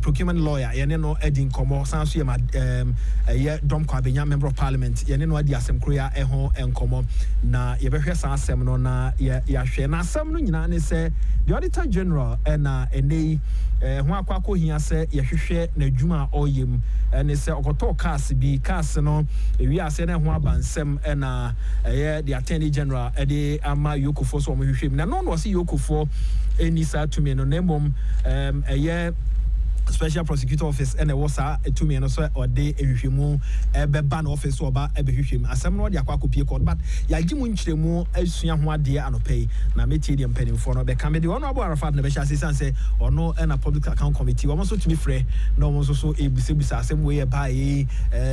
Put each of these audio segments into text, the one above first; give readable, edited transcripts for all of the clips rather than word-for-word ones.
procurement lawyer yene no edin komo sanso ye dom kwabenya member of parliament yene no adi asem kroya ho enkomo na ye behwe san asem no na ya hwe na asem no nyina ne se the auditor general na enei ho akwako hia se ye hwehwe na adwuma oyem ne se okoto cars bi cars no ewi ase na ho abansem na ye the attorney general ede ama yokofo so mo hwehwe na no se yokofo eni sa to me no nemom special prosecutor office and was to me no so or day ehwehwemu ban office oba ebehwehwem asem no de akwa court but ya gimu nkyeremu asua ho ade anopai na metie de mpanimfo no be ka me de ono abo Arafat na be sha say ono na public account committee wo so to me frɛ na wo so ebusebusa asem we e ba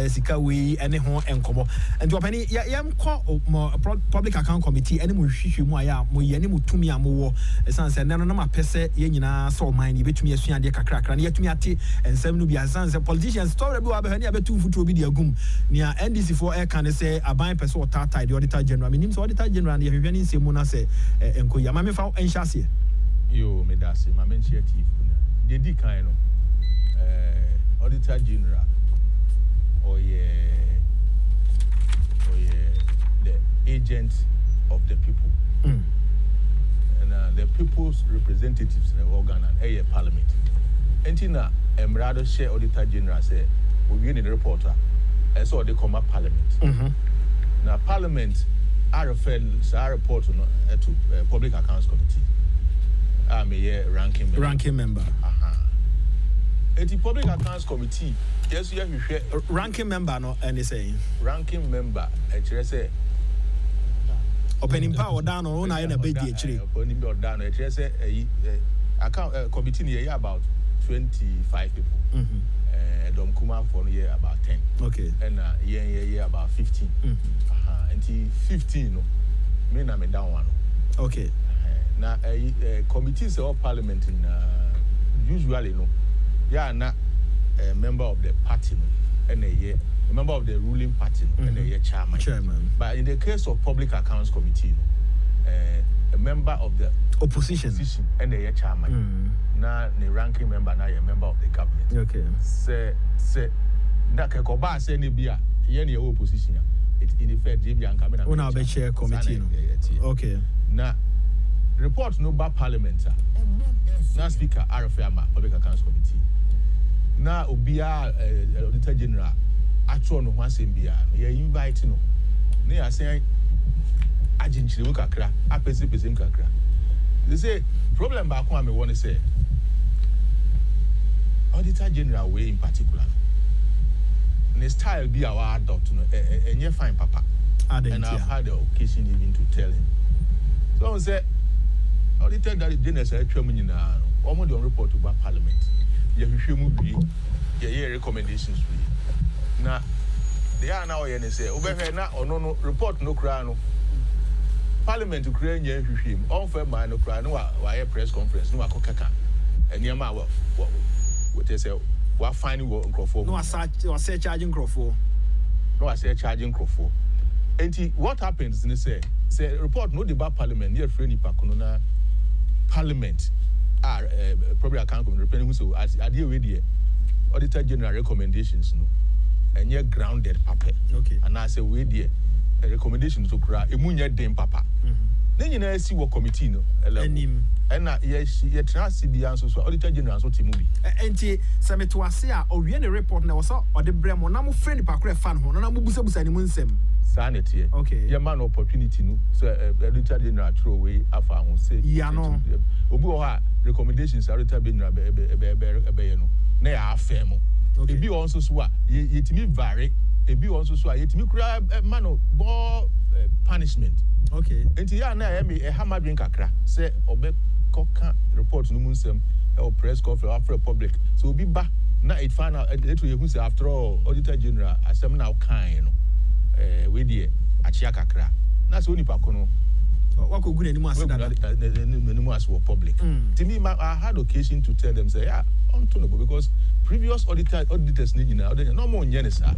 sika we ene ho enkomo enti opani yam kɔ public account committee ene mo hwehwemu aya mo ye ne mo tumi amowo esanse ne no na mapese ye nyina so man ni betumi asua de kakrakra na ati ensem no bi asanse politicians story bi wa be hani abetu futu obi de agum nia NDC for air can say aban person or tata the auditor general menim so auditor general na hwehwe ni nsemu na say enko ya ma me fa enhyase yo me da se ma me chief na de di kan no auditor general the agent of the people and the people's representatives in the organ and a parliament. Entina Emrado share auditor general say we in the reporter and so they come up parliament. Now parliament are referred report to public accounts committee. I'm a ranking member. The public accounts committee, yes, you share ranking member no any saying ranking member actually say opening power down or na na be di actually opening power down actually say account committee here about 25 people. Dom Kuma for year about 10. Okay. And year about 15. Until 15 no. Me na me down one. Okay. Now committees of parliament in usually no. Yeah, na a member of the party no. And a member of the ruling party no. And a chairman. But in the case of public accounts committee no, a member of the opposition and a chairman. Na the ranking member na a member of the government. Okay. Say na ke ko ba say ni bia ye na opposition. It in effect dey bia nka me na. Una be chair committee no. Okay. Na report no ba parliament. Na speaker Arafama public accounts committee. Na obia auditor general atro no ho asem bia no ye invite no. Na ya say aginchire mu kakra, apese mu kakra. They say problem back one me want to say auditor general way in particular the style be our adopt no and you fine papa and I've had the occasion even to tell him so I say auditor general say twam nyina omo dey report to parliament ye hwehwe mu bi ye recommendations we na they are now ye say obehwe na ono no report no kra no parliament to create nye hwehwem on fair man no kra no wa press conference no wa kokaka eniema what they say wa fine wo nkrofo no wa charging nkrofo no wa say charging nkrofo enti what happens in say report no debate parliament near free nipa kono na parliament are probably account committee representing who so ade we there auditor general recommendations no enye grounded paper okay and I say we there a recommendation to cry emunya dem papa then you know see what committee no enim and yes ye trans bia so auditor general so timu bi enti se meto ase a owie ne report na wo so ode bremo na mo friend pakra fan ho na mo busabusa ni mo nsem sanet here okay ye man opportunity no so auditor general throw away afa ho say ya no obi wo ha recommendations auditor general be ye no na ya afem okay ebi also so a yetimi vary ebi also so a yetimi kura man bo punishment okay enti ya na ya me hammer drink kakra say obe koka report no munsem or press conference after public so obi ba na it find out it we say after all auditor general asem na kan no we dey achia kakra na so onipa kono wakogu na nimu aseda nimu as public to me I had occasion to tell them say yeah untenable because previous auditors need no more nyenesa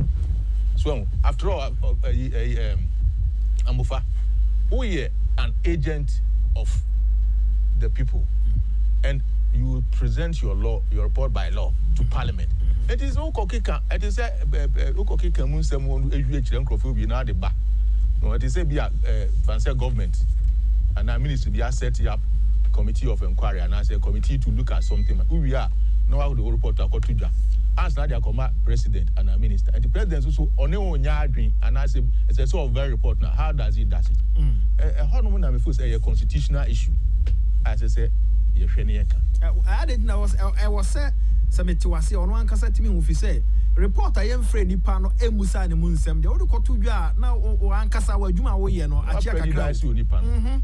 so after all Amufa we are an agent of the people and you present your report by law to Parliament. It is okokika. It is okokika munsem wonu ehwe kire nkrofo bi na de ba. No, it is be fancy government and our ministry be set up committee of inquiry and as a committee to look at something. We are now how the report to Kotuja. As now they are president and our minister. And the president also on and I say it's a sort of very report now. How does it does it? How no one say a constitutional issue. As I say, I didn't know I was said Samiti was on one cassette to me if you say report I am friend Nipano Emusa and Munsem, the other Kotuja now or Ankasa or Juma Oyeno, a Chiaka.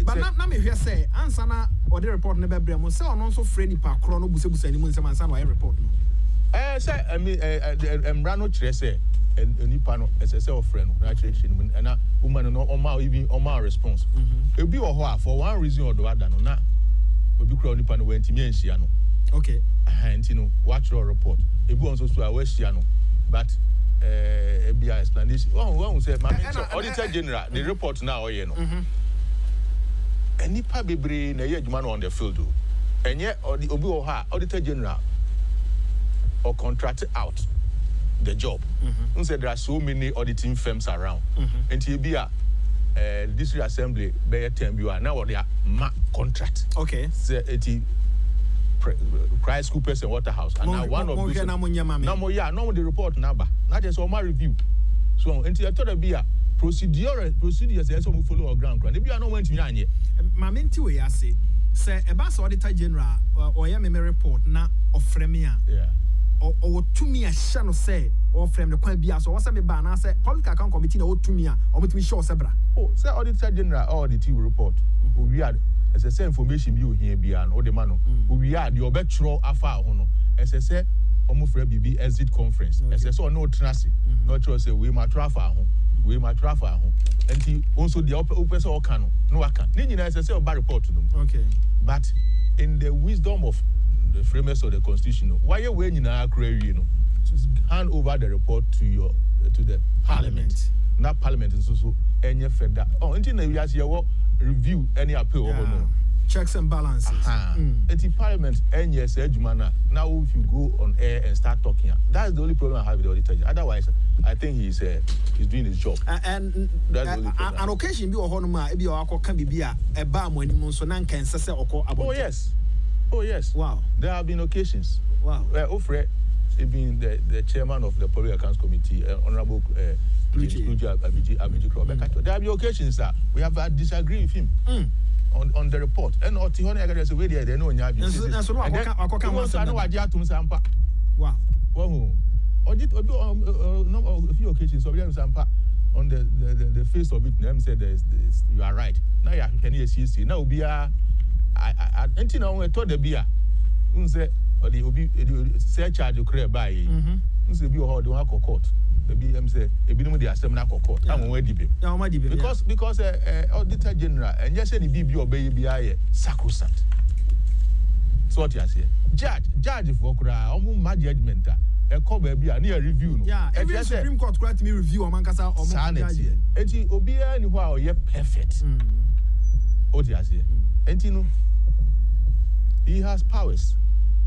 But not me here say, Ansana or the report never bring so on also friend Nipa Chrono Busebus and Munsem and San or report. Say, I mean, Rano Trese and Nipano as a self friend, and a woman on my response. It'll be for one reason or the other, no, will be crowded Nipano went to me and Siano. Okay. And you know, watch your report. It goes also to our Westiano, but be explanation. One say, Auditor General, the report now, you know. And Nipa be brain a year man on the field, and yet, or the Obuoha, Auditor General, or contracted out the job. Said there are so many auditing firms around. And TBA, District Assembly, Bayer Tembu, now what they are contract. Okay. So Price Coopers and Waterhouse, and now one of those. No, the report number. Not just on my review. So until I thought to be a procedures as we follow our ground. If you are not went to Yanye, Mamenti, I say a bass auditor general or a report now of Fremia. Yeah. Or to me, a channel say, or from the Quambia, so what's a ban? I said, public account committee or to me, or to me, show Sabra. Oh, say auditor general or the TV report. We had as I say information you here beyond or the man. We had your betro afar hono. As I say, almost for BB exit conference. As I saw no trust, not sure say we might travel home. We might travel home. And he also the open so cano. No, I can't. Then as I say about report to them. Okay. But in the wisdom of the framers of the constitution, why are we in our career, you know, to hand over the report to the Parliament. Not Parliament is also any further. Oh, until you ask your review any appeal over no. Checks and balances. It's Parliament and yes, Edgemana. Now if you go on air and start talking, that's the only problem I have with the auditor. Otherwise, I think he's doing his job. And an occasion be a honoma, be or can be a bam when you so nan can say or oh yes. Oh yes. Wow. There have been occasions. Wow. Where Ofre, being the chairman of the Public Accounts Committee, Honorable there have been occasions that we have disagreed with him on the report. And Otihone I say, wait there, they know Nyabi. Wow. Well, a few occasions of Sampa on the face of it, them said you are right. Now you can see now be a until now I told the beer. Say or the search charge you create by say be how the one court. Maybe say a bit of the assembly court. I'm where because auditor general and just any BB or baby sacrosanct. So what you say? Judge for kura my judgment. A call baby a near review. Yeah, every Supreme Court grant me review on Mankasa or sanity. And she obey anywhere ye perfect. What you say? And you know he has powers.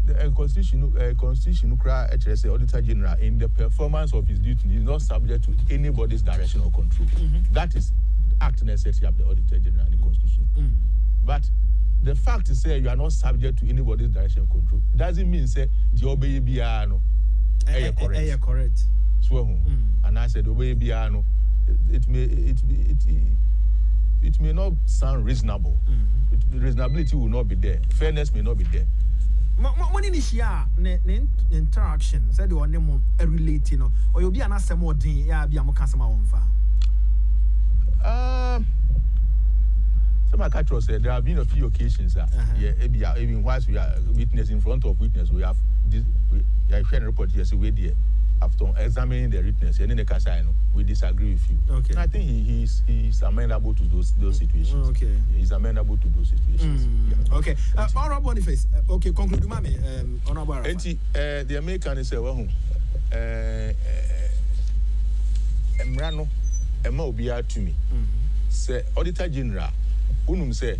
The constitutional cry auditor general in the performance of his duty is not subject to anybody's direction or control. That is act necessary of the auditor general in the constitution. But the fact is say you are not subject to anybody's direction or control doesn't mean say the obey biano correct. So and I said obey biano it may not sound reasonable. Reasonability will not be there. Fairness may not be there. When initial interaction said you are name relating or you'll be an answer more than ya be a customer on fire. Some catcher said there have been a few occasions that even whilst we are witness in front of witness, we have this sharing report yesterday there. After examining the witness and in the Casino, we disagree with you. Okay. And I think he's amenable to those situations. Okay. He's amenable to those situations. Okay. Honorable Boniface. Okay, conclude, Mami. Honorable. The American is well, Emrano, Emma Obia to me. Say Auditor General, Unum say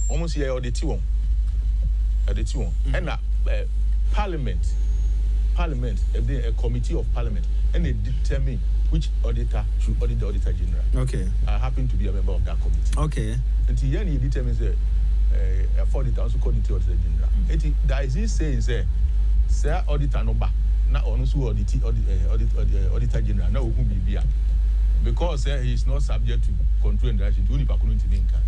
almost here audit one. the one. And Parliament, a committee of Parliament, and they determine which auditor should audit the Auditor General. Okay. I happen to be a member of that committee. Okay. Until then, he determines a auditor also called the Auditor General. There is this saying, say auditor no ba, na also Auditor General, na open bibia, because he is not subject to control and direction. Only Pakununti Ninka.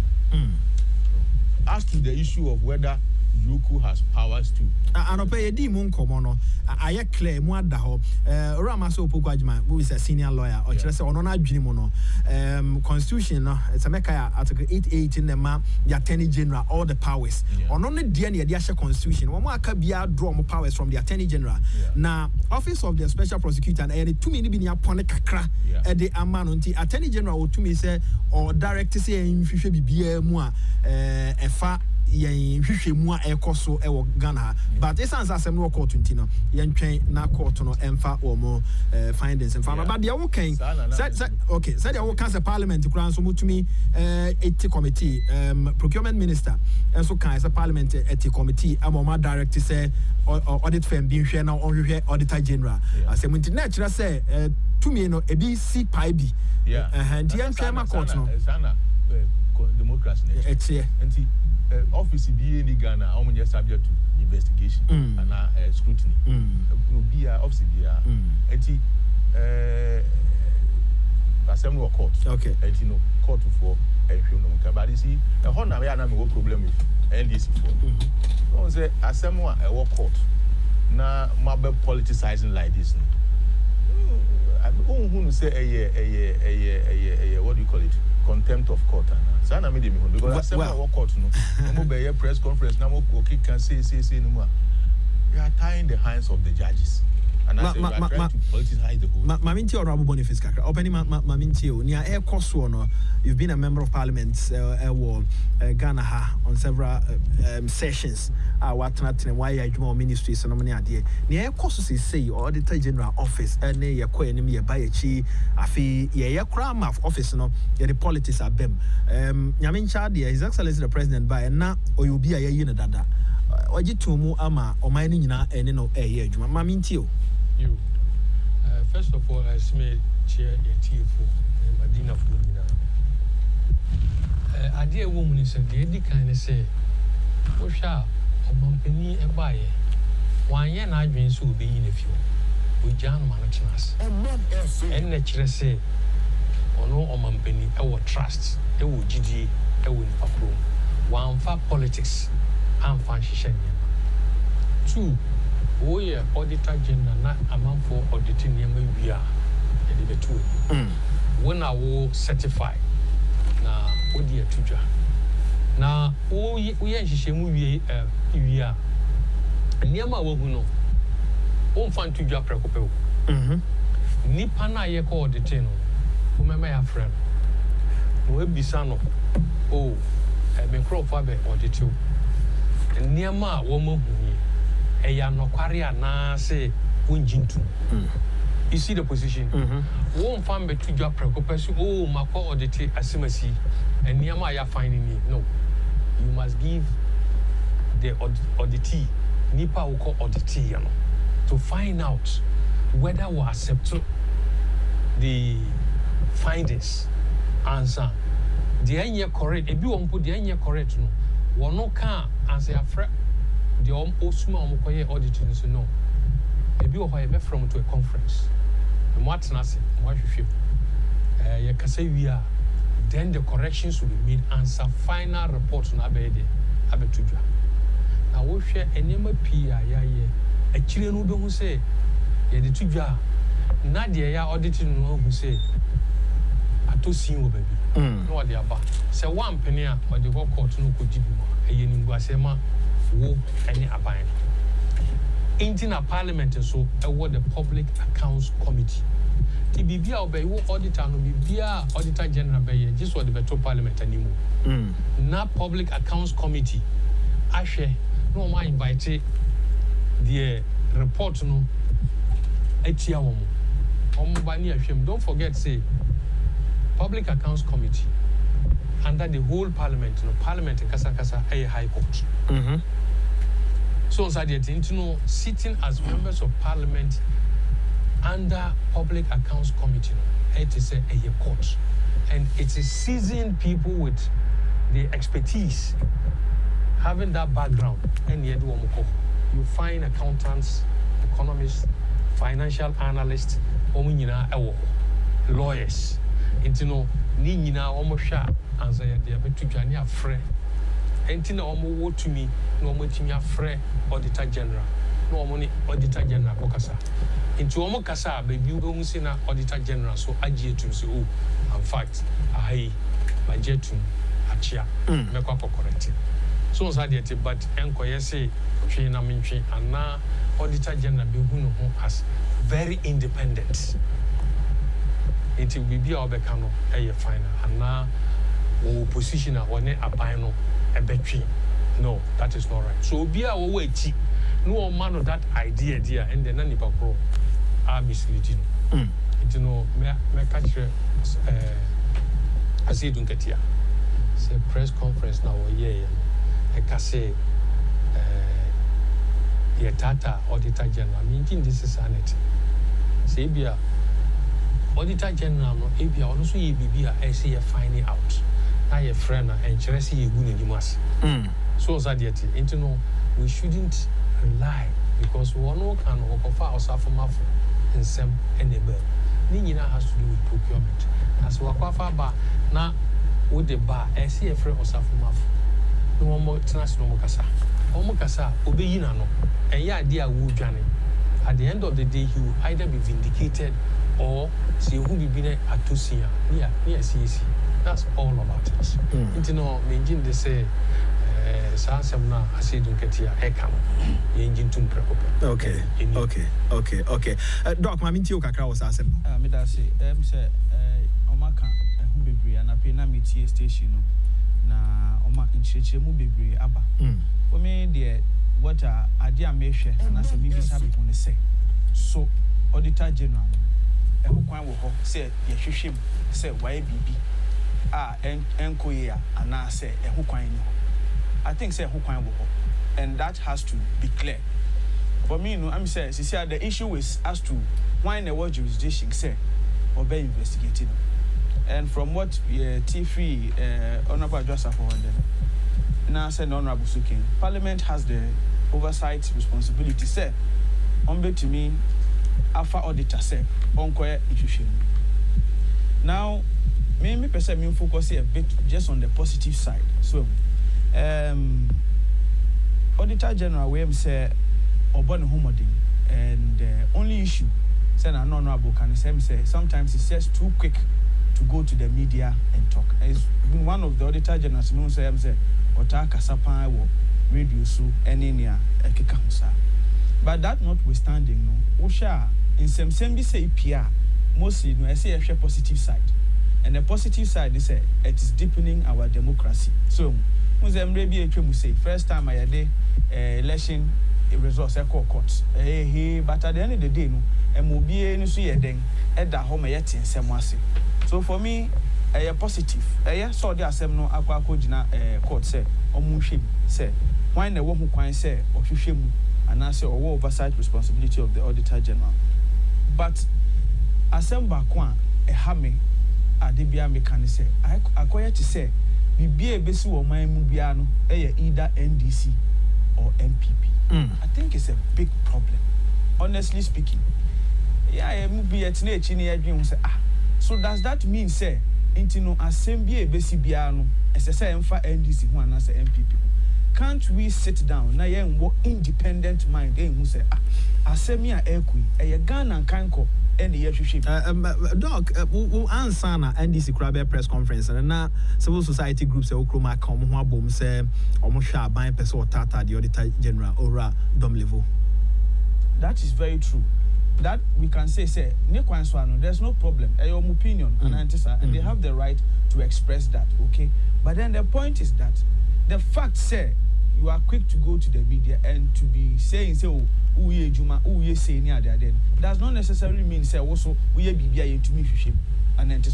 As to the issue of whether Yoku has powers to. Anope di mun komono. Aye clear mu ada ho. Rama so Opoku Agyeman, who is a senior lawyer, or kire say ono na adwini mu no. Constitution no, it's a meka article 818 in the Attorney General all the powers. Ono ne dia na dia Constitution. Wo mo aka bia draw mo powers from the Attorney General. Na Office of the Special Prosecutor and any too many bi ni apone kakra e de ama no nti Attorney General wo tumi say or direct say nhwehwe bibia mu a efa yen hwehwe mu a ekoso e wo Ghana, but essence asem no court nti no yen twen na court no emfa wo mo findings and farmer, but they wo kan okay said they wo kan say parliament kura so mutumi ethics committee procurement minister enso kan say parliament ethics committee amoma direct say audit firm bi hwe na onhwe Auditor General asem nti na kira say tumi no ebi si pai bi ndi yen twen ma court no democracy and office be in Ghana, how many subject to investigation and scrutiny. Be office be assembly or court. Okay. And you know, court for a few no. But you see, a honor we are not a problem with NDC for. Don't say assembly or court. Now, mabe politicizing like this. Who say a what do you call it? Contempt of court. Sana me because I said court no be press conference now okay can say no more. You are tying the hands of the judges. And I say you are trying to politicize the whole. Maminti Honorable Boniface Kakra. Opening Maminti o nia air course no. You've been a member of Parliament Ghana on several sessions. What not why you ministries and many idea. Nia air course say Auditor General office ne ye ko enim ye buy chi afi ye crime of office no ye the politics are bem. Nyamincha de His Excellency the President by na oyobi a ye ne dada. Oji tomu ama oman ni nyina ene no eye adwuma Maminti o. You first of all, I smell chair a tea for Medina Flumina. A dear woman is a lady kind of say, oh, shall a company a buyer. 1 year I dream so be in a few with John Manatinas. And nature say, or no, or company, our trust, a wood GD, a win for room. 1 for politics and function. 2. Oh yeah, Auditor General not amount for auditing we are the two. When I will certify na odi atuja. Na we nhihye we are. Niama wo hu no. O mfa ntudwa prekope. Nipa na ye ko auditing no. O mema ya friend. No ebisa no. Oh, me crofo be auditing. Niama wo mo hu ni. Eya no kwaria na say unjintu. You see the position. Won fan betudwa prekopesu oh makwa audit asimasi and niama ya finding me. No. You must give the auditee nipa will call auditee to find out whether we accept the findings answer. The enye correct. Ebi won put the enye correct no. Wono kan answer afre the osuma omokoye auditing so no. Ebi wo hoye be from to a conference. What nasi mwahwehwe. Ye kasa wi then the corrections will be made answer final report na abede abetudwa. Na wo hwe enema pia ya ye akire no be hu say ye de tudwa na de ya auditing no hu say atosin wo baby. No de aba. Say one penny a o de court no ko jibi mo eye ni ngwasema wo ene aban. In a parliament so the Public Accounts Committee. The BBA obey auditor no BBA Auditor General by just what the better parliament anymore. Na Public Accounts Committee. Ashe no ma invite the report no etia wo mo. Omo ba ni ahwem. Don't forget say Public Accounts Committee under the whole parliament no parliament kasa a high court. So on Saturday, sitting as members of parliament under Public Accounts Committee, it is a court, and it is seasoned people with the expertise, having that background, and yet you find accountants, economists, financial analysts, lawyers, answer the Betujania Fre. Entina omo to me, no motimia Fre, Auditor General. No money Auditor General Bokasa. Into Omo Kasa, baby, you don't see Auditor General, so Ajetum say, oh, in fact, I, my jetum, Achia, make up correct. So Sadiati, but Enkoye say, train a minchi, and now Auditor General Behuno as very independent. It will be our becano, a final, and now position one a bino a between. No, that is not right. So be our way, no man of that idea, dear, and then any pro are misleading. You know, me catch I say don't get here. Say press conference now, yeah, I can say, yeah, Tata Auditor General. I mean, this is sanity. Say, be Auditor General, no, if you are also I see a finding out. Now your friend and Chelsea you good in the So Zadiati, we shouldn't rely because one can offer us from Afro and some and a bird. Nina has to do with procurement. As Wakafa bar now with the bar, I see a friend or from Afro. No more international Mokasa. Omokasa, Obeyina no, and ya dear Wu Johnny. At the end of the day, he will either be vindicated or see who be been at Tusia near CAC. That's all about it. You know, engine they say, Sansamna, I say, don't get here, Ekam, engine to Okay. Doc, my minty Okakra was asem. Midasi, say, Omaka, who be brave, and a penamity station, na Oma in Chemu be brave, Abba. For me, dear, what a dear measure, and as a maybe something on the say. So, Auditor General, a who can walk, say, Yashim, say, why BB. Enkoya and now say who can I think say who can and that has to be clear. For me, no, I'm saying the issue is as to why in the world jurisdiction say or be investigating. And from what T3 Honorable Joseph for now said Honorable Sukin, Parliament has the oversight responsibility say on to me alpha auditor say onkoya issue. Now me person me focus a bit just on the positive side. So, Auditor General we say obon homoding and only issue say na honorable can say sometimes it's just too quick to go to the media and talk. As one of the Auditor Generals me say ota kasapa wo radio so any near ekeka ho sa. But that notwithstanding no, wo sha in some bi say PR mostly no I say a positive side. And the positive side is it is deepening our democracy. So, first time I had election results court. But at the end of the day, no, MOBA no so then at the home yet in Semwasi. So for me, a positive. So the assembly aqua court say Omushim say why the one who can say or Shushim and answer or oversight responsibility of the Auditor General. But assembly a hammy. Adebia mekane say akoya to say bibia besi wo man mu bia no either NDC or MPP. I think it's a big problem, honestly speaking. Yeah, mu bia tena echi na adwen say so does that mean say intino assembly besi bia no esese emfa NDC ho ana say MPP. Can't we sit down na ye nwo independent mind who say assembly a ekui Ghana kanko and the Doc, we'll answer na NDC Crabbe press conference and now civil society groups say Okroma come who boom say almost sharp by person or Tata the Auditor General or Dom level. That is very true. That we can say there's no problem. Your opinion and they have the right to express that, okay? But then the point is that the fact say you are quick to go to the media and to be saying Juma, say near there then does not necessarily mean say also we be to me and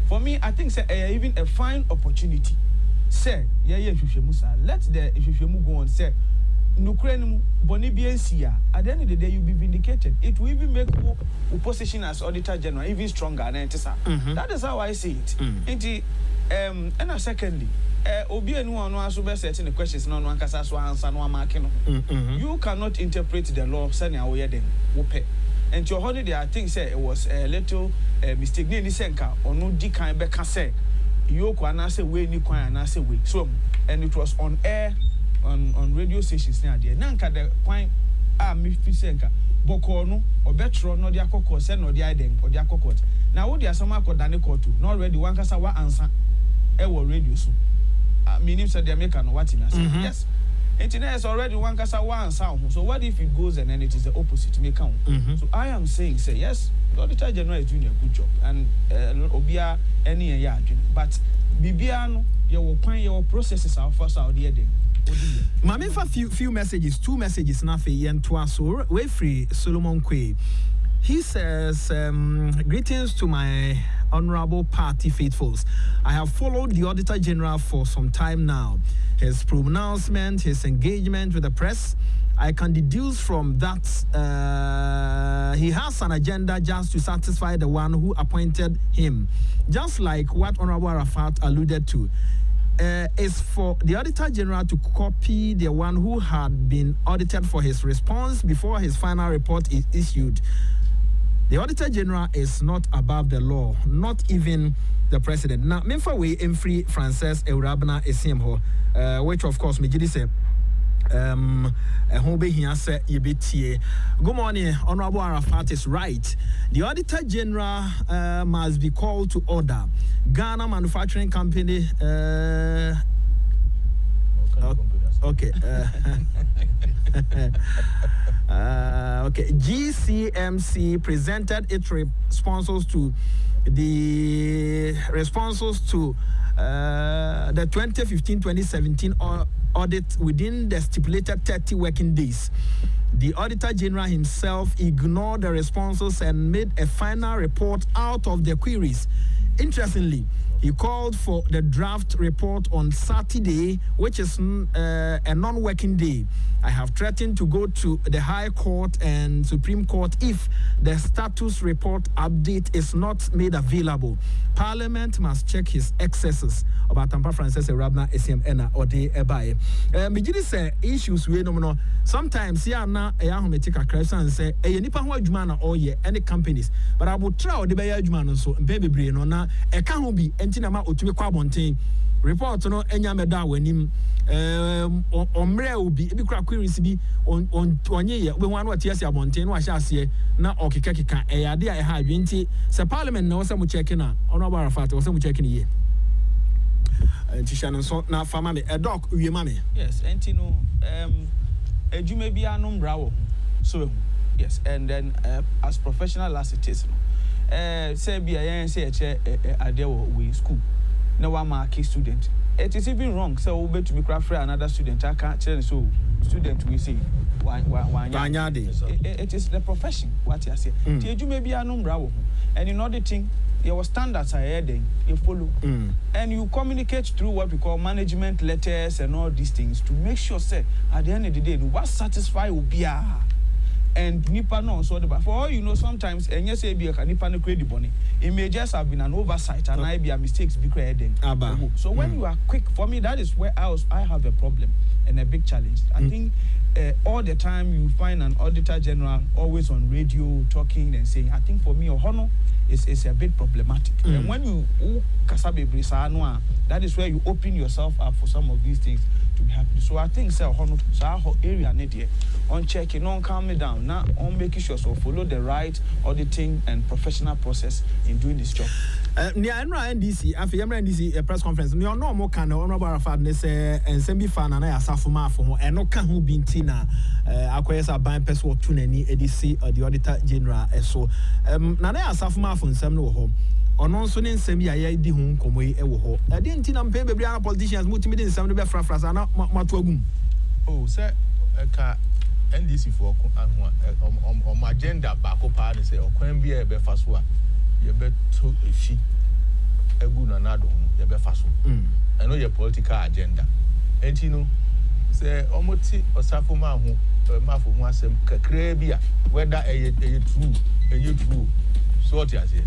for me I think say even a fine opportunity say let the go on say Nukrenu Bonibiensia, at the end of the day, you'll be vindicated. It will even make your position as Auditor General even stronger. That is how I see it. And secondly, Obi and one also be setting the questions no one kasa so answer no marking. You cannot interpret the law saying away then wope. And your holiday, I think say it was a little mistake. Ni senka or no di kind be say you can say way ni kwan and say way. So and it was on air on radio stations near there. Nanka the point me senka boko no or betro no dia kokko say no dia den or dia kokko. Now what dia sama ko dane court not ready one kasa wa answer e wo radio so. Meaning said the American what in yes. Internet is already one kasa one sound. So what if it goes and then it is the opposite make count? So I am saying say yes, the Auditor General is doing a good job and obia any year but bibiano your processes are first out there then. Mame for few messages, 2 messages na fe yen to asur we free Solomon Kwe. He says, greetings to my honorable party faithfuls. I have followed the Auditor General for some time now. His pronouncement, his engagement with the press, I can deduce from that he has an agenda just to satisfy the one who appointed him. Just like what Honorable Arafat alluded to. Is for the Auditor General to copy the one who had been audited for his response before his final report is issued. The Auditor General is not above the law, not even the president. Now, Memfa we Emfree Frances Eurabna Esimho, which of course Mijidi say good morning, Honorable Arafat is right. The Auditor General must be called to order. Ghana Manufacturing Company okay. Okay. GCMC presented its responses to the 2015-2017 audit within the stipulated 30 working days. The Auditor General himself ignored the responses and made a final report out of the queries. Interestingly, he called for the draft report on Saturday, which is a non-working day. I have threatened to go to the High Court and Supreme Court if the status report update is not made available. Parliament must check his excesses. About Tampa Frances Rabna SMN or de Ebaye. Mijidi say issues we no. Sometimes here na eyahometika crafts and say nipa ho adwuma na oye any companies. But I will try the beya adwuma no so mpe bebre no na eka ho bi enti na ma otumi kwa bonten. Report no enya meda wanim omre obi ebi kura queries bi onye ye we wan what yes abonten no ahia ase na okeka eyade a ha adwenti se parliament na wose mu check na Honorable Arafat wose mu check ni ye Tishan so na fama me doc wie mame yes enti no edwuma bia no mbrawo so yes and then as professional as it is no say bia yen say eche ade we school na wa mark student. It is even wrong. So we bet to be craft another student. I can't tell so student we say it is the profession what you say. You may be a number and in auditing your standards are heading you follow and you communicate through what we call management letters and all these things to make sure say at the end of the day what satisfy will be and nipa no so the for all you know sometimes and you say be a nipa no credit money it may just have been an oversight and I be a mistakes be created so when you are quick for me that is where I have a problem and a big challenge. I think all the time you find an Auditor General always on radio talking and saying I think for me Ohono is a bit problematic and when you kasabe brisa no that is where you open yourself up for some of these things to be happy. So I think say Ohono so area need here on checking on calm me down now on making sure so follow the right auditing and professional process in doing this job. Near NDC, after NDC press conference, no more can Honorable Arafat say and Sembi fan and I asafuma for and no can who be tina acquires a buying person or tuneni EDC or the Auditor General. So Nana asafuma for some no home. On also in Sembi I di home come away a wo. I didn't tin pay baby politicians multimedia in some of the frafras and not matwagum. Oh, sir, NDC for on my agenda back up and say, or can be a befaswa. You bet to a fee a good another, you bet fast. I know your political agenda. And you know, say omoti osafo ma ho mafo ho asem kakra bi a whether true true so what you say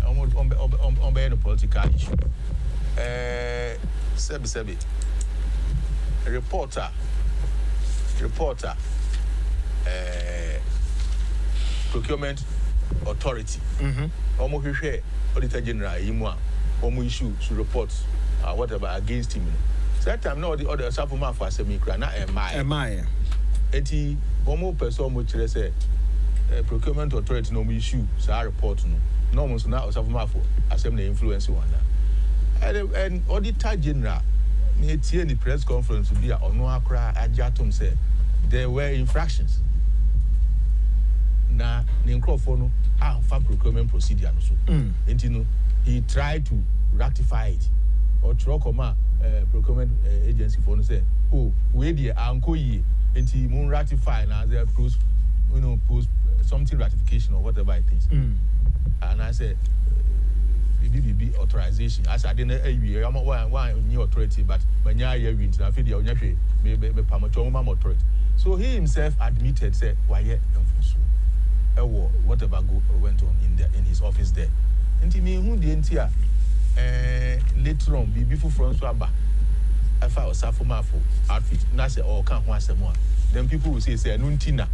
on be no political issue sebi reporter procurement authority omo hwehwe auditor general yimu a omo issue to report whatever against him that time no the other safo ma for asem ikra na emai eti omo person omo kire say procurement authority no issue sa report no mo so na safo ma for asem na influence one and auditor general me tie ni press conference bi a ono akra ajatom say there were infractions na the microphone for procurement procedure no so enti no he tried to rectify it or trokoma procurement agency for no say oh we dey anko yi enti mun ratify na there post something ratification or whatever it is and I say BBB authorization as I didn't one new authority but manya ye win na fe dey onya hwe me pamacho ma authority so he himself admitted say why enfuso whatever went on in his office there. Nti me hu de nti a later on before from so aba afa osafo mafo outfit na say o kan ho asem a then people will say enuntina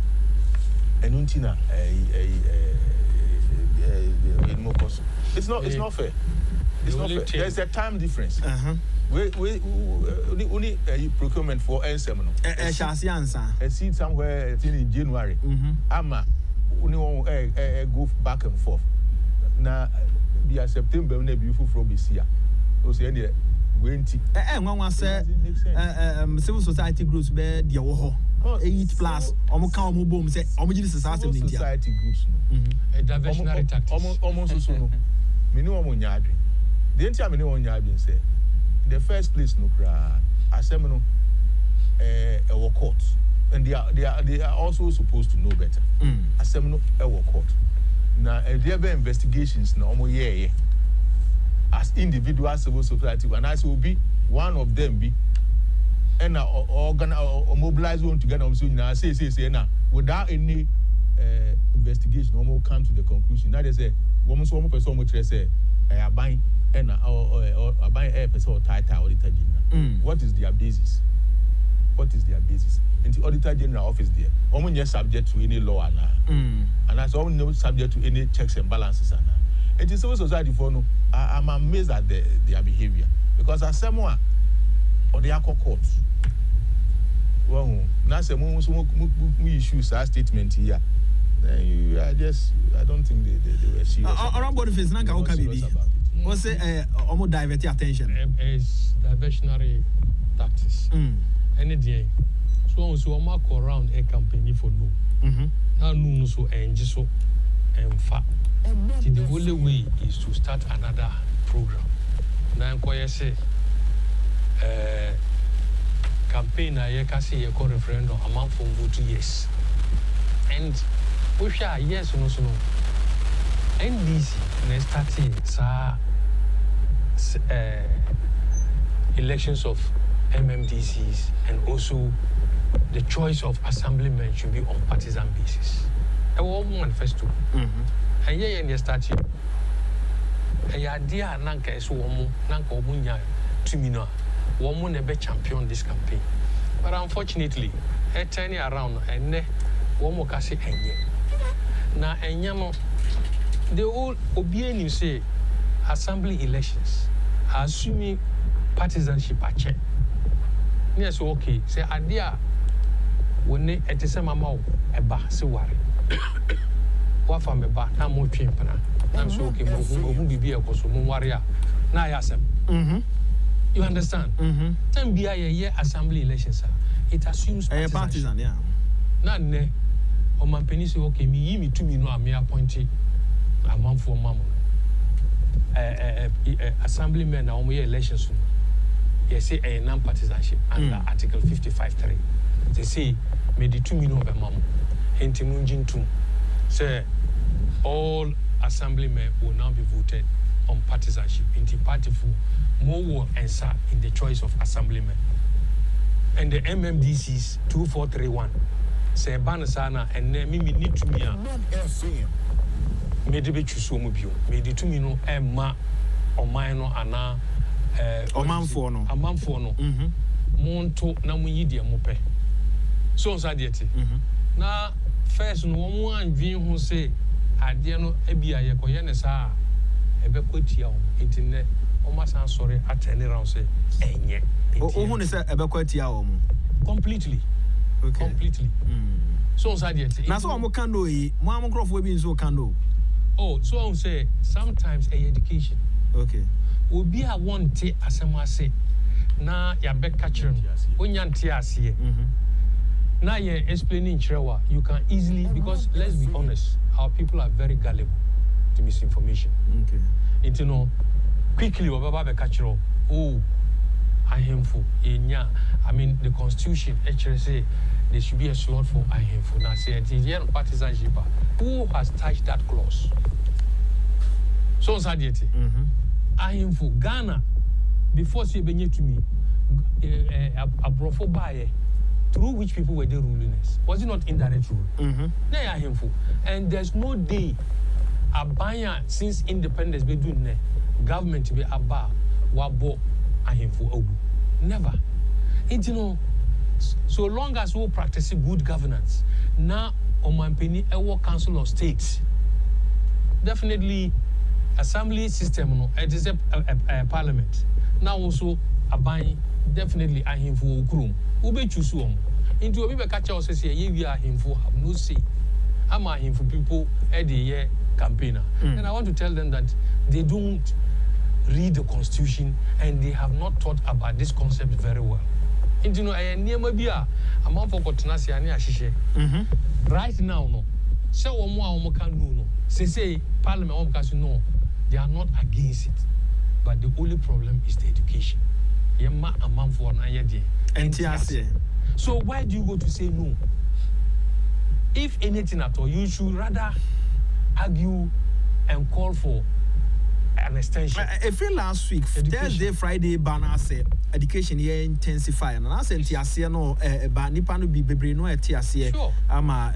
it's not fair. It's not fair. There's a time difference. We only procurement for ensem no I see somewhere in January ama only go back and forth na be September na be full from this year so say any wenti nwanwa say civil society groups be dia wo ho 8 plus omo kan omo bom say omo gidi society groups no diversionary tactics omo so no me ni omo nya adwen the entire me ni omo nya adwen say in the first place no kra asem no our court and they are also supposed to know better asem no our court na there be investigations na omo ye as individual civil society and as will be one of them be and mobilize one together so na say na without any investigation omo come to the conclusion that is woman so omo person omo kire say aban and aban person or title auditor general what is their basis in the auditor general office there omo not subject to any law and as omo not subject to any checks and balances it is civil society for no I'm amazed at their behavior because as someone or they are court well now say we issue a statement here then I don't think they were serious around body face na ka bibi what say almost divert attention is diversionary tactics any day so I'm go around a company for no now no so and so and fa the only way is to start another program now inquire say campaign I can say a referendum amount for vote yes and we shall yes no so no NDC next starting elections of MMDCs and also the choice of assemblymen should be on partisan basis. I will manifesto. And yeah, in the statute, a idea nanka is woman, nanka omunya tumino, woman never champion this campaign. But unfortunately, turning around and ne woman can say enye. Na enyano, the whole obeying say assembly elections, assuming partisanship a check. Yes, okay. Say idea when it is a mama eba se worry. What from a bar, I'm more chimpana. I'm so okay, who be a cost of warrior. Now, yasem. You understand? Then be a year assembly elections, sir. It assumes a partisan, yeah. Not ne. On my penny say, okay, me 2 million, I may appoint a month for mamma. Assemblymen are only elections. Yes, say a non-partisanship under Article 55(3). They say, may the 2 million of mamma. Entimunjin tum. Say, all assemblymen will now be voted on partisanship. In the party for more will answer in the choice of assemblymen. and the MMDCs 2431. Say Banasana and Mimi need to me. Made be Chusomobio, made it to me no Emma or Mino Anna or Manfono. A Manfono. Monto Namuidia Mope. So Sadieti. Now, first, no one being who say, I dear no Ebia Yakoyanesa, Ebequetia, internet, almost sorry, at any round say, and yet. Who is Ebequetia? Completely. Okay. Completely. So Sadieti. Now, so I'm can do Mamma Croft will be so can do. Oh, so I say, sometimes education. Okay. Will be a one tea as I say. Now, you're back catching when you're here. Now you're explaining Trewa, you can easily, because let's be honest, our people are very gullible to misinformation. Okay. It you know, quickly over catcher. Oh, I hamful. I mean the constitution actually say there should be a slot for I hamful. Now say the partisanship. Who has touched that clause? So Sadieti. I hamful Ghana before say benye to me a brofo buyer. Through which people were the rulers? Was it not indirect rule? They are harmful. And there's no day a buyer since independence be doing the government to be a bar wabo a harmful. Never. And you know, so long as we practice good governance, now on my penny, our council of states, definitely assembly system, no, it is a parliament. Now also a buying definitely a harmful room. Ube choose one. Into a bit catch us say we are him for have no say. I'm a him for people at the year campaigner. And I want to tell them that they don't read the constitution and they have not thought about this concept very well. Into no I near maybe a man for Kotanasi and Ashishe. Right now, no. So one more can do no. Say Parliament no, they are not against it. But the only problem is the education. Yema a man for an idea. So why do you go to say no? If anything at all, you should rather argue and call for an extension. I feel last week, Thursday, Friday, banner said education here intensify. And I said, TSC no, Banipano be no TSC. Ama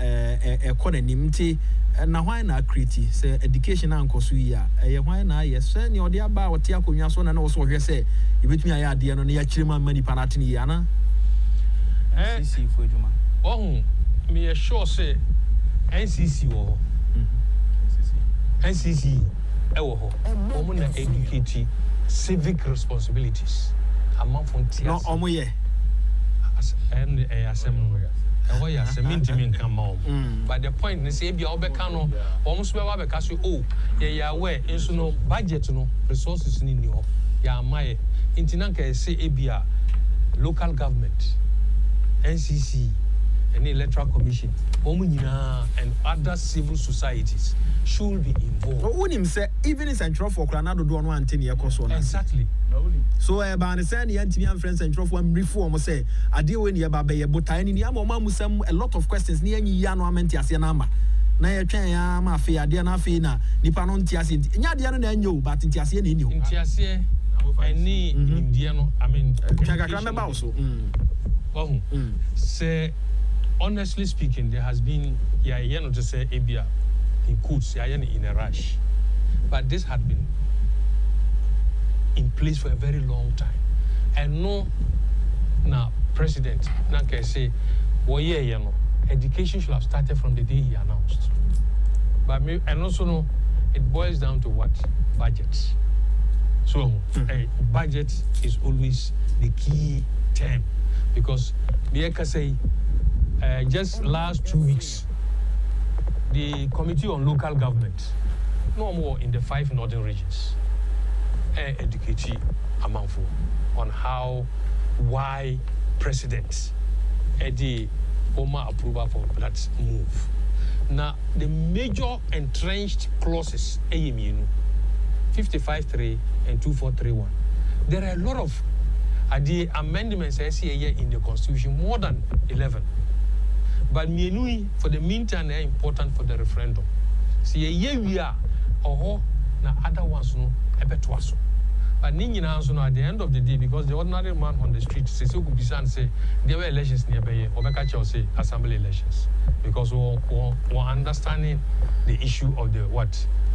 corner nimti. Na why na create say education anko so ya why na yes say ni odi aba oti akonwa so na na so hwe say yebetumi aye ade no na ya kirema mani panatini ya na NCC for adwuma oh me sure say NCC wo NCC e wo ho omo na educate civic responsibilities among frontiers no omo ye and asem but the point is say bia obekano almost be wabeka so oh ya aware inso no budget no resources ni ho ya amaye intinanka say ebia local government NCC and electoral commission and other civil societies should be involved. When him say even in Central for Granado do one thing here cost one. Exactly. So ban say the Antimian friends Central for reform say I deal when you babe but tiny ni am a lot of questions near ya no amenti ase number. Na ye twen ya ma fe ade na fe na nipa no ntiase nya de no na nyo but ntiase na ni ho. Ntiase any India no I mean kakra me ba also. Say honestly speaking, there has been to say Abia in quotes in a rush, but this had been in place for a very long time, and no, now president can say, well education should have started from the day he announced, but and also no, it boils down to what budgets. So a budget is always the key term because the say. Just last 2 weeks, the Committee on Local Government, no more in the 5 northern regions, educated Amanfo on why President Eddie Oma approval for that move. Now, the major entrenched clauses, 55.3 and 2431, there are a lot of the amendments I see here in the Constitution, more than 11. But Mienui, for the meantime, they are important for the referendum. See, we are, na other ones no ebetwaso. But Nina also at the end of the day, because the ordinary man on the street says, "So could be say there were elections nearby, or Bekacha say assembly elections," because we're understanding the issue of the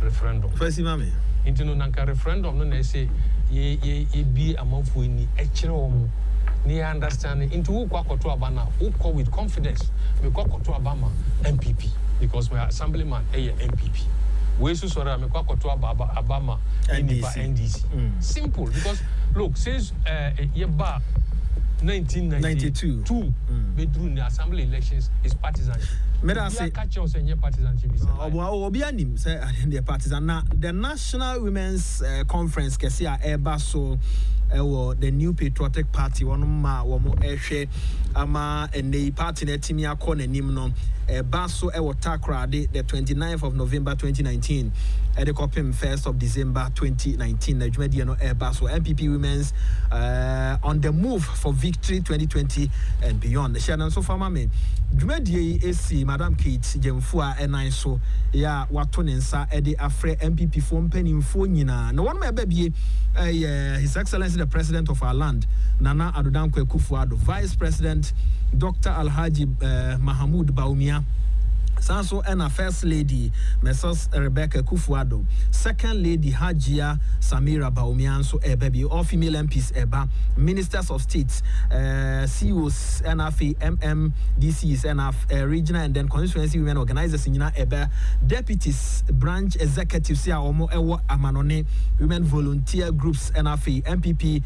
referendum. First, Mami. Into Nanka referendum, no, they say ye be a month for any actual near understanding into Kwakoto Abana, who call with confidence, we Kwakoto Abama MPP, because my assemblyman a MPP. We so sorry, I'm Abama NDC. Simple, because look, since Yeba 1992, bedroom the assembly elections is partisanship. Meda say catch us and your partisanship is obi anim say the partisan na the National Women's Conference kesia eba so the New Patriotic Party wono ma wo mo ehwe ama ene party na timi akọ nanim no eba so Takra the 29th of November 2019 at the Copim 1st of December 2019 na dwumadi no eba so MPP Women's on the move for victory 2020 and beyond. Shannon so far me dwumadi esi Madam Kate Jemfua enan so ya wato ne nsa de afre MPP fo mpanimfo nyina na won ma bebie His Excellency the President of our land Nana Addo Dankwa Akufo-Addo, Vice President Dr. Alhaji Mahamudu Bawumia, Sanso and First Lady Mrs. Rebecca Akufo-Addo, Second Lady Hajia Samira Bawumia, so baby all female MPs eba, Ministers of States, CEOs NFA MMDCs and regional and then constituency women organizers in eba, deputies, branch executives ya omo ewo amanone, women volunteer groups NFA MPP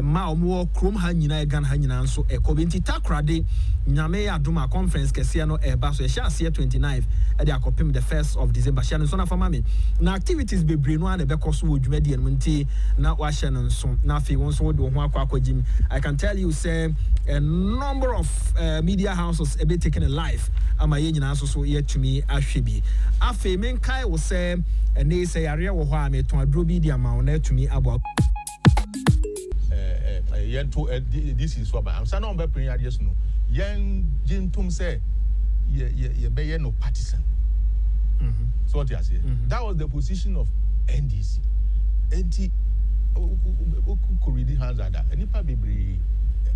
ma omo krom ha nyina egan ha nyina so ekobenti takrade nyame ya duma conference kese no eba so e 29th at the Akopim the 1st of December. Shannon so na famami na activities bebre no na be koso wodwumadi enmunti na wa Shannon so na fi won so wo do ho akwakwagim. I can tell you say a number of media houses be taking a live ama ye nyina so yetumi ahwebi afi menkai wo say ene say yare wo ho a meton adro bi di ama na atumi abo this is what I'm saying. I'm be premier just no yen jintum say ye be no partisan. So what you say? That was the position of NDC. NT could read hands at that. Any probably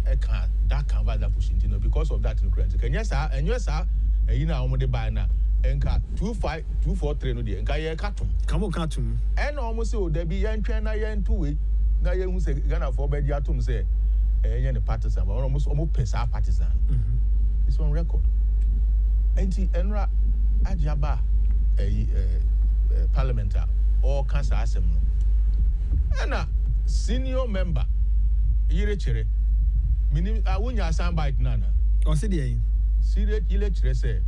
that canvas that pushing, you know, because of that in Ukraine. And yes, sir, you know, I'm the buy now. Enka 253 no de enka ye katum. Kamo katum. And almost so there be yen twen na yen two way. Na yen hu say Ghana for be dia atum say yen the partisan, but almost pesa partisan. It's on record. Enti enra ajaba parliamentar or cancer assembly. And a senior member yire chere minim awunya soundbite nana. O se dey. Senior yire chere say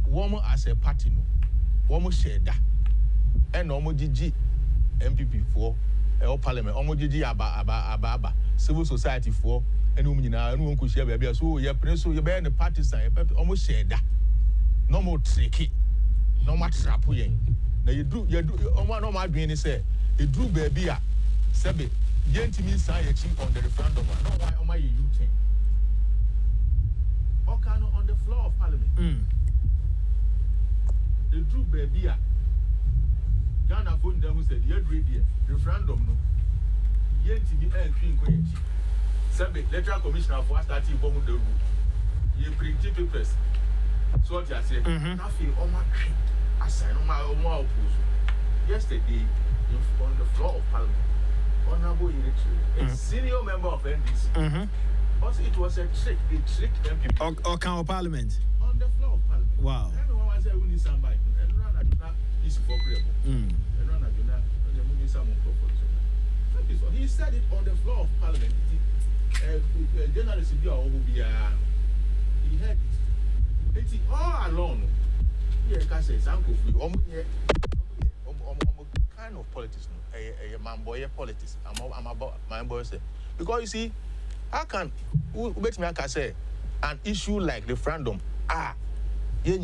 woman as a party no. Woman share da. And omo gigi MPP for or parliament omo gigi aba civil society for enu nyina enu won ko share bia so ye prince so ye be ne partisan ye omo share da. No more tricky. No more trap yen. Na you do omo no ma adwen ni say e do baby a sebe yentimi san ye chi on the referendum no why omo ye U10 okano on the floor of parliament e do baby a Ghana phone dem said ye ready referendum no yentimi entry nko ye chi sebe electoral commissioner for start ibom the rule ye print papers so what you say na feel omo twi assign omo oppose yesterday on the floor of parliament, Honorable Irichi, a senior member of NDC. Also, it was a trick. They tricked MPP. Or can parliament? On the floor of parliament. Wow. Everyone was saying we need somebody. And run at that is for credible. And run at that, we need someone for. He said it on the floor of parliament. Journalist will be he heard it. It's all alone. Here, can say, Sanko, kind of politics, a man boy politics. I'm about my boy say because you see, how can wait me? I can say an issue like referendum. Ye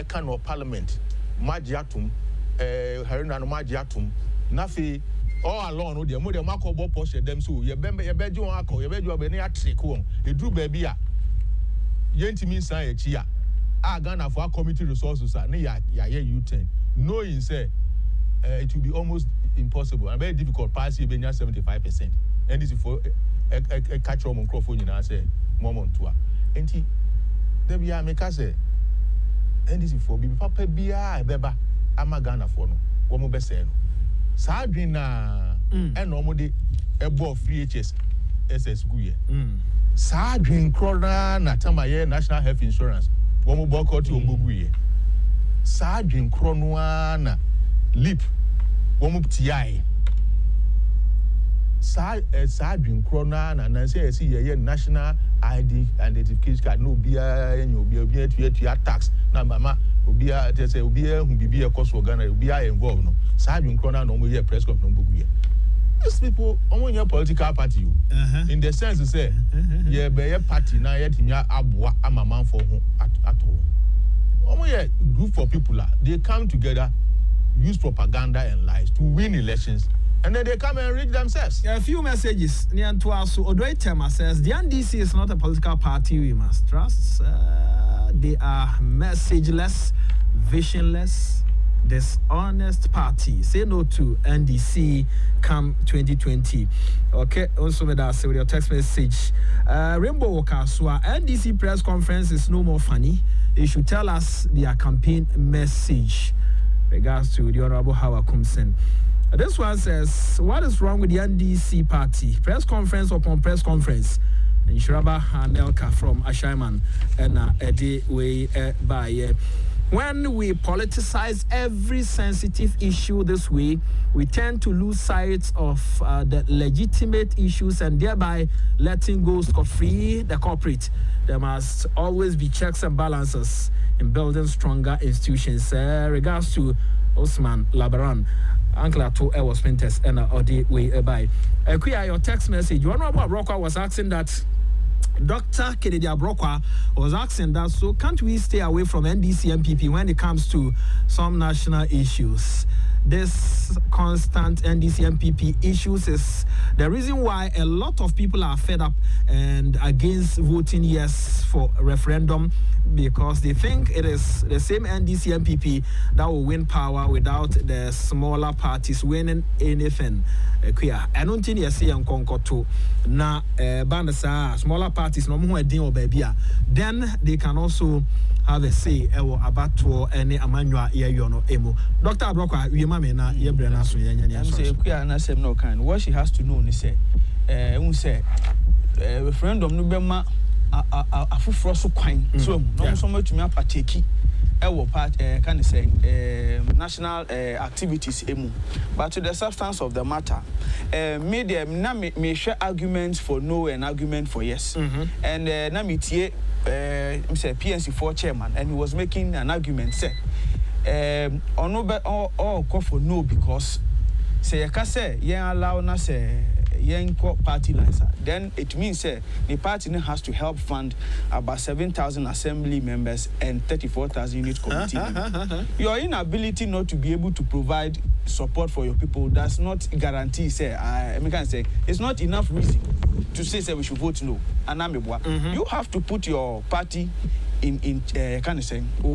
kind of parliament, Magiatum, Harina Magiatum, Nafi. All alone, no, the more Marco Bosch them so. You bembe, you bed you uncle, you bed you have any trick home. You do baby. Yentimi say chia. Ghana for community resources are near U10. Knowing say it will be almost impossible and very difficult pass you be 75%. And this is for a catch on microphone you say moment to enti there be make say and this is for be papa bia beba ama Ghana for no wo mo be say no sa adwen na e no mo de ebo free HS SS guye sa adwen krona na tamaye national health insurance wo mo boycott wo guye sa adwen krono na lip wo mo TI sa adwen krona na say ye national ID identification card no bia enyo bia tuatua tax na mama obia te say obia hu bibia cost for Ghana obia involved no sa adwen krona no mo ye press conference no guye. These people on your political party in the sense to say yeah be your party na yet me aboa amaman for ho at all. On your group for people they come together, use propaganda and lies to win elections, and then they come and reach themselves. A few messages near to us. Odoi Tema says the NDC is not a political party we must trust. They are messageless, visionless, dishonest party. Say no to NDC come 2020. Okay, also with us with your text message. Rainbow Kaswa, NDC press conference is no more funny. They should tell us their campaign message. Regards to the Honorable Howard Kumsen. This one says, what is wrong with the NDC party? Press conference upon press conference. And Shiraba Hanelka from Ashaiman and Eddie Way by when we politicize every sensitive issue this way, we tend to lose sight of the legitimate issues and thereby letting go scot-free the corporate. There must always be checks and balances in building stronger institutions. Regards to Osman Labaran, Uncle Ato was Pintes and Odi way by. Your text message. You know about Rockwell was asking that. Dr. Kennedy Abrokwa was asking that, so can't we stay away from NDC MPP when it comes to some national issues? This constant NDC MPP issues is the reason why a lot of people are fed up and against voting yes for a referendum, because they think it is the same NDC MPP that will win power without the smaller parties winning anything. I don't think you see to na bandasa smaller parties no more or baby. Then they can also have a say about any Emmanuel Yayono Emo. Dr. Abrokwa, we mame na ye brena so ye no kind. What she has to know is say referendum no bema afufro so kwan so no so matumi apateki part can say national activities emu. But to the substance of the matter, media na me share arguments for no and argument for yes. And na me tie say PNC4 chairman, and he was making an argument say or call for no because say you can say yeah allow na say party lines, then it means the party has to help fund about 7,000 assembly members and 34,000 unit committee members. Your inability not to be able to provide support for your people does not guarantee it's not enough reason to say we should vote no. You have to put your party in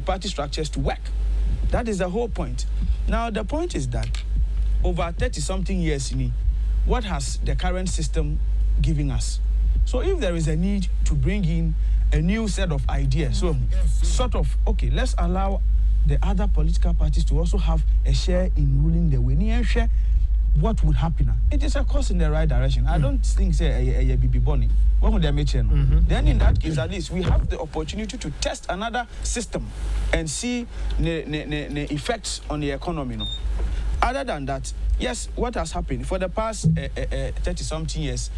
party structures to work. That is the whole point. Now the point is that over 30-something years what has the current system given us? So if there is a need to bring in a new set of ideas, so sort of, okay, let's allow the other political parties to also have a share in ruling the way. Share what would happen. It is a course in the right direction. I don't think a BB Bonnie. What would they make? Then in that case, at least we have the opportunity to test another system and see the effects on the economy. Other than that, yes, what has happened for the past 30-something years,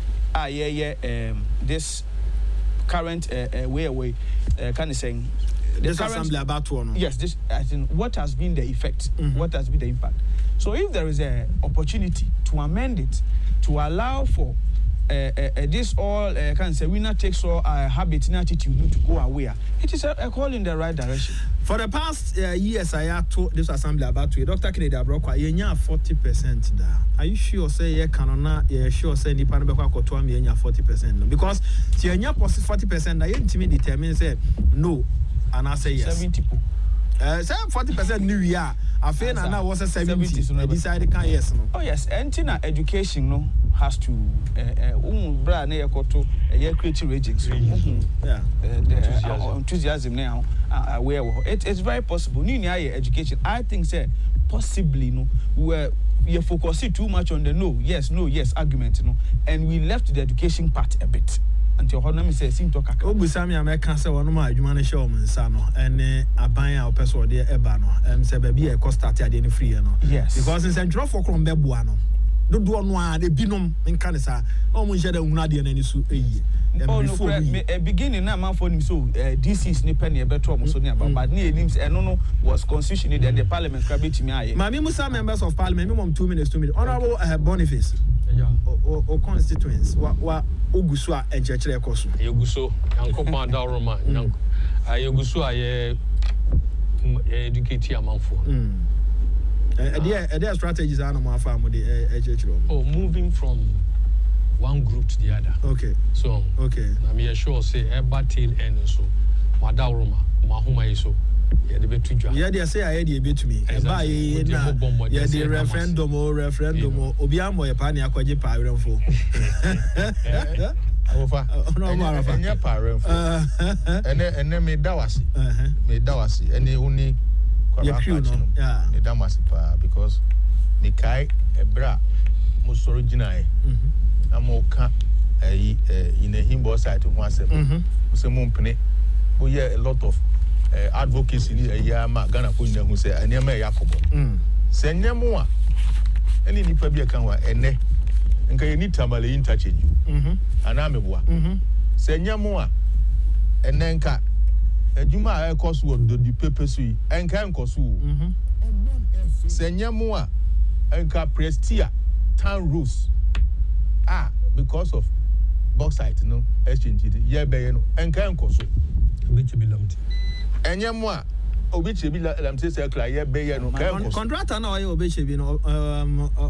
this current way, kind of saying, this assembly about one. Yes, this I think what has been the effect, what has been the impact. So if there is an opportunity to amend it to allow for this all can say winner takes all habit and attitude to go away, it is a call in the right direction. For the past years, I have told this assembly about to Dr. Kennedy Abrokwa, you 40% da. Are you sure say you cannot? You sure say the panel be to me 40%? Because you 40% that you determine say no, and I say yes. 70. Say 40% new year. Afi na na was 70 decide kan yes no. Oh yes, entina education no has to bra na yekoto creative agents. Yeah. Enthusiasm now aware it's very possible. Ni education. I think say possibly no where we focus too much on the no yes argument and we left the education part a bit. Until Honami says, "Sim talk." Obusami American say one more adwuma na show on nsano ene aban a opeso de eba no say baby e cost start ade ni free no. Yes. Because in central for krom beboa no. Do no a de binom nka ne sa o mo nhede hunu ade na ni so eyi. Oh no, beginning na man for him so this is nipa na beto mo so ne aba but ne enim eno no was constitution the parliament crabit me aye. Mami Musa members of parliament minimum 2 minutes. Honorable Boniface. Yeah. O constituents wa ogusu a enchechere ekoso. Yeguso yankopon Dauroma yank. Yeguso aye educate amanfo. There strategies are no more farm the enchechere. Oh, moving from one group to the other. Okay. So I'm sure say eba tail end so Dauroma mahuma iso. Yeah, the betu jwa. Yeah, they say I heard you to me. Eba ye na. Yeah, the referendum obi amo ye pa na akwaje pa renfo. Ofa. Enya pa renfo. Ene me dawasi. Me dawasi. Ene uni kwa no. Yeah. Me dawasi pa because me kai ebra mo soro gina e. Amoka in a himbo site ho asem. Mo se mo mpene. Mo hear a lot of advocacy ni ya ma Ghana ko nyina hu se enema ya kobo se nyemo a eni nipa bi kan wa ene nka ye ni tamale interchange ana meboa se nyemo a ene nka adwuma a ekoso wo do di pepesu yi enka enkoso wo se nyemo a enka prestia town rules because of bauxite no exchange ye be no enka enkoso which belonged enyemo a obichebi lam say circle ye be ye no kan contractor na oye obichebi no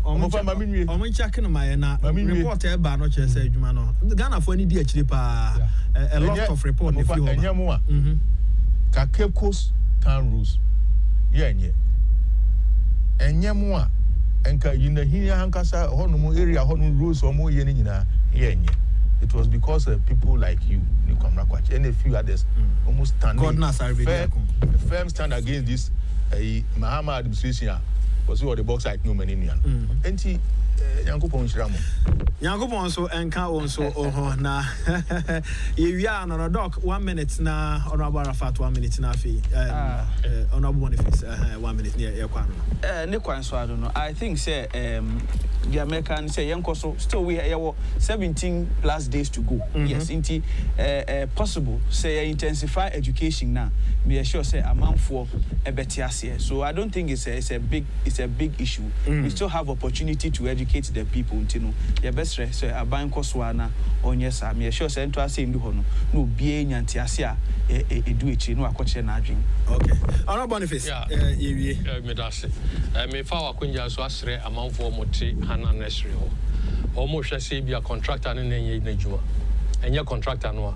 omo check no my na report e ba no che say adwuma no Ghana fo ani di akire pa a lot of report ne fi ho enyemo a kakekos town rules ye enye enyemo a enka yina hiya hankasa hono area hono rules omo ye ni nyina ye enye. It was because people like you, Nikomra Kwachi, and a few others almost standing firm stand against this Mahama administration was what the bauxite no many Indian. And Yankopon Shiramo. Yankopon so enka onso na we are on a dock 1 minute na Honorable Arafat 1 minute na fi Honorable Boniface 1 minute near Yakwan. Ne kwan so I don't know. I think say the American say yankoso still we have 17 plus days to go. Yes, inti possible say intensify education now. Me sure say amount for a better year. So I don't think it's a big issue. We still have opportunity to educate the people until your best say aban koswana on yes me sure say to say ndu hono no bie nyanti ase a edu echi no akoche na adwen. Okay. Honorable Boniface yewie me dase me fa wa kwanja so asre amanfo mote hana nesre ho omo hwe say bia contractor ne nenye na djuma enye contractor no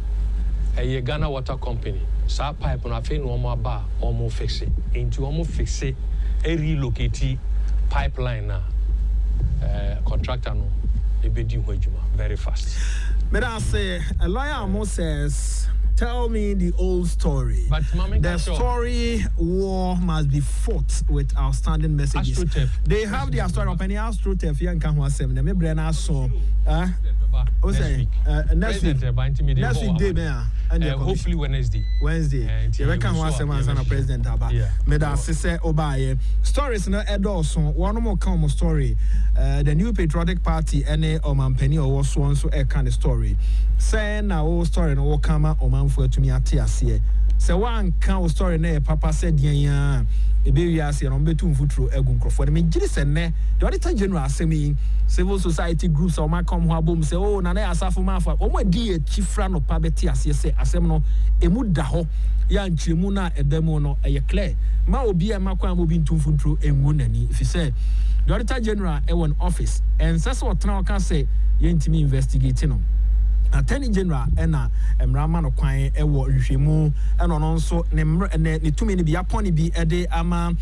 a eye Ghana Water Company sa pipe no afi no omo aba omo fixe enti omo fixe e relocate pipeline na contractor no ebedi ho adwuma very fast. But I say a lawyer almost says tell me the old story. But the story war must be fought with outstanding messages. AstroTurf. They have their story of any AstroTurf here in Kanwa 7. They may na so next week day me hopefully Wednesday. You reckon one semana sana president aba. Me da say obaye. Stories no edoso. One more come story. The New Patriotic Party ene omampani owo so nso e kan story. Say na o story no kama omanfo atumi ate ase. Say one kan story na papa said yan ebe wi ase no betu mfuturo egu nkrofo. Me giri se ne the auditor general asemi civil society groups o ma come ho abom say oh na na asafo ma fa o mo di chifra no pa beti ase say asem no emu da ho ya nchiremu na edemu no eye clear ma obi e makwa mo bi ntumfuturo enwu nani if say the auditor general e won office and sase o tena o kan say yentimi investigate no Attorney General ena emrama no kwan ewo hwehwemu eno no nso ne tumi ne bia poni bi ede ama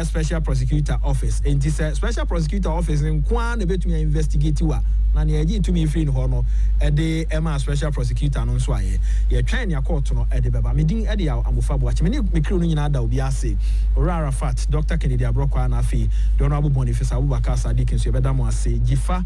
special prosecutor office enti say special prosecutor office nkwa na betumi investigate wa na ne agi tumi free no ho no ede ema special prosecutor no nso aye ye twan ne court no ede beba medin ede ya amofa bo achime ne mekiro no nyina da obi ase Ora Fat Dr. Kennedy Abrokwa na afi Don Abu Boniface Abubakar Sadiq nso ye beda mo ase Gifa